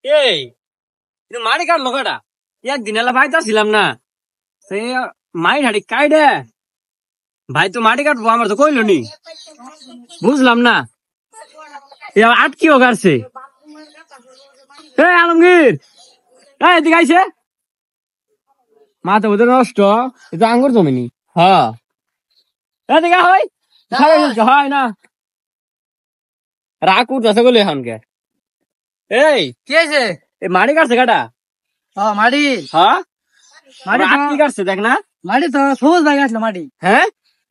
এই মাটি কাটলো কাটা একদিন এলা ভাই তো ছিলাম না সে মাই হাড়ি কাই দে ভাই তো মাটি কাটবো আমার তো কইলো নি বুঝলাম না আটকিও কাটছে আলমগীর এদিকে আইছে মাথা বোধ নষ্ট এটা আঙ্গুর জমিনি হ্যাঁ এদিকে হয় হয় না রাগ উঠতেছে বলে এখনকে এই কি আছে? এই মাটি কাটছে কাটা মাটি হ্যাঁ মাটি কি কাটছে দেখ না মাটি তো সবুজ ভাই কাটলো মাটি। হ্যাঁ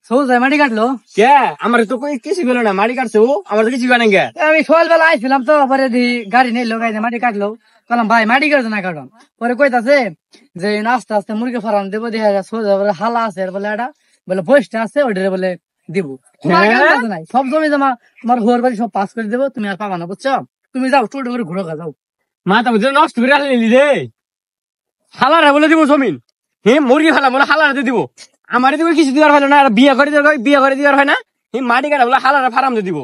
সবুজ ভাই মাটি কাটলো। কে আমার তো কিছু গেল না মাটি কাটছে ও আমার তো কিছু জানেন গে আমি সকালবেলা আইছিলাম তো পরে গাড়ি নেই লোক মাটি কাটলো। বললাম ভাই মাটি কাটছে না কাটন পরে কইতাছে যে আস্তে আস্তে মুরগি ফার্ম দেবো দেখা যায় সোজা বলে হালা আছে বলে এটা বলে বসটা আছে ওইটারে বলে দিব। নাই সব জমি জমা তোমার হোর বাড়ি সব পাস করে দেবো, তুমি আর পাবা না বুঝছো। তুমি যাও টোটো করে ঘুরো যাও। মাথা বুঝে নষ্ট করে আসলি রে হালারে বলে দিব জমিন হে মুরগি ফালা বলে হালারে দিব আমার দিব কিছু দেওয়ার হয় না আর বিয়ে করে দেওয়ার হয় না হে মাটি কাটা বলে হালারে ফার্ম দিয়ে দিব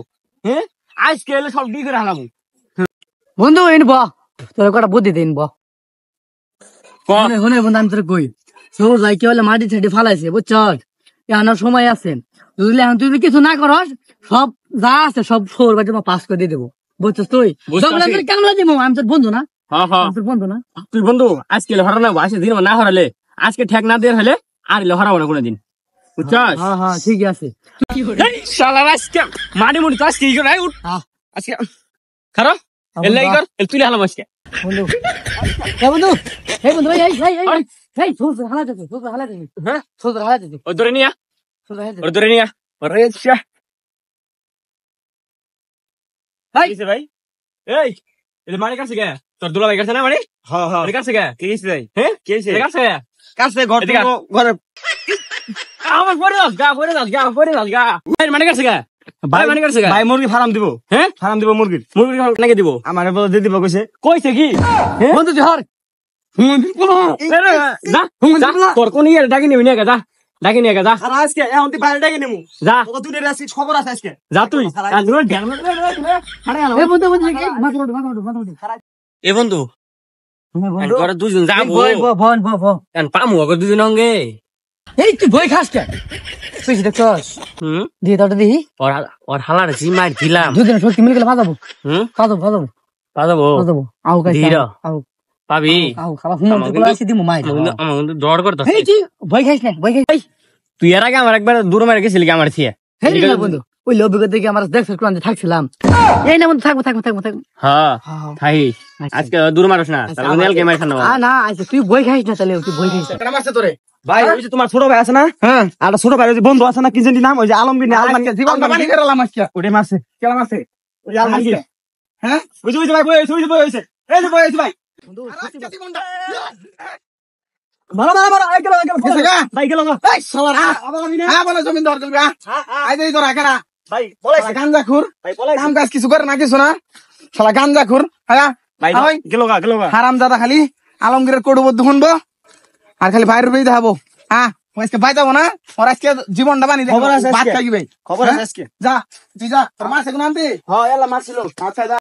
হ্যাঁ আজকে এলে সব ডি করে হালাবো বন্ধু ইনব তোর কটা বুদ্ধি দিন শুনে বন্ধু আমি তোর কই সবুজ ভাই কি বলে মাটি ছেটি ফালাইছে বুঝছো। এখন সময় আছে বুঝলি, এখন তুই যদি কিছু না করস সব যা আছে সব সৌর বাড়ি পাস করে দিয়ে দেবো বুঝছিস। তুই কেমন দিব আমি তোর বন্ধু না তোর বন্ধু না তুই বন্ধু আজকে হরা না আজকে দিন না হরালে আজকে ঠেক না দিয়ে হলে আর হরাবো না কোনোদিন বুঝছস। হ্যাঁ ঠিক আছে আজকে মাটি মুড়ি তো আজকে ই করে আজকে খারো এলাই কর তুলে হালাম আজকে বন্ধু বন্ধু এই বন্ধু এই সোজা হালা যাচ্ছে সোজা হালা যাচ্ছে হ্যাঁ সোজা হালা যাচ্ছে ও ধরে নিয়া সোজা হালা ওর ধরে নিয়া ওরে আচ্ছা ভাই এই এটা মারি কাছে গে তোর দুলা ভাই কাছে না মারি হ্যাঁ হ্যাঁ কাছে গে কি হইছে ভাই হ্যাঁ কি হইছে কাছে কাছে ঘর থেকে ঘরে আমার পরে দাস গা ভাই মারি কাছে গে ভাই মারি কাছে গে ভাই মুরগি ফার্ম দিব হ্যাঁ ফার্ম দিব মুরগি ফার্ম নাকি দিব আমারে বলে দিয়ে দিব কইছে কি বন্ধু জহর তোর কোন ইয়ে ডাকি নিবি না যা ডাকি নিয়ে যা আজকে এখন তুই বাইরে ডাকি নিবো যা তুই খবর আছে আজকে যা তুই এ বন্ধু ঘরে দুজন যাবো পামু দুজন অঙ্গে এই তুই বই খাস কে তুই দেখছস দিয়ে তোটা দিহি ওর হালার জি মার দিলাম দুদিন শক্তি মিলে গেলে বাজাবো বাজাবো আও কাই আও পাবি আও খাবা হুম তো আসি দিমু মাই আমার কিন্তু দড় করতাছ এই তুই বই খাইস না বই খাইস তুই এর আগে আমার একবার দূর মারে গেছিলি কি আমার থিয়া হেই না বন্ধু ওই অভিজ্ঞতা থেকে আমার দেখছ কোন থাকছিলাম এই না বন্ধু থাকবো হ্যাঁ থাই আজকে দূর মারছ না তাহলে নেল কে মারছ না না আচ্ছা তুই বই খাইস না তাহলে তুই বই খাইস কেন মারছ তোরে ভাই ওই যে তোমার ছোট ভাই আছে না হ্যাঁ আর ছোট ভাই ওই যে বন্ধু আছে না কি জানি নাম ওই যে আলমগীর না আলমগীর জীবন বানি গেলাম আজকে ওরে মারছে কেন মারছে ওই আলমগীর হ্যাঁ ওই যে ভাই বই হইছে এই যে বই হইছে ভাই বন্ধু জীবনটা মারো ভাই গেল এই শালা হ্যাঁ বলে জমিন দর করবি আই দেই তোরা কেনা ভাই বলে গাঞ্জাখুর ভাই বলে কাম কাজ কিছু করে না কিছু না শালা গাঞ্জাখুর হ্যাঁ ভাই গেল হারামজাদা খালি আলমগীরের কোডবদ্ধ শুনবো আর খালি ভাইয়ের রূপেই দেখাবো হ্যাঁ আজকে বাই যাবো না ওর আজকে জীবনটা বানি ভাত খাইবি খবর আছে আজকে যা তুই যা তোর মাছ এখন আনবি হ্যাঁ এলা মাছ ছিল আচ্ছা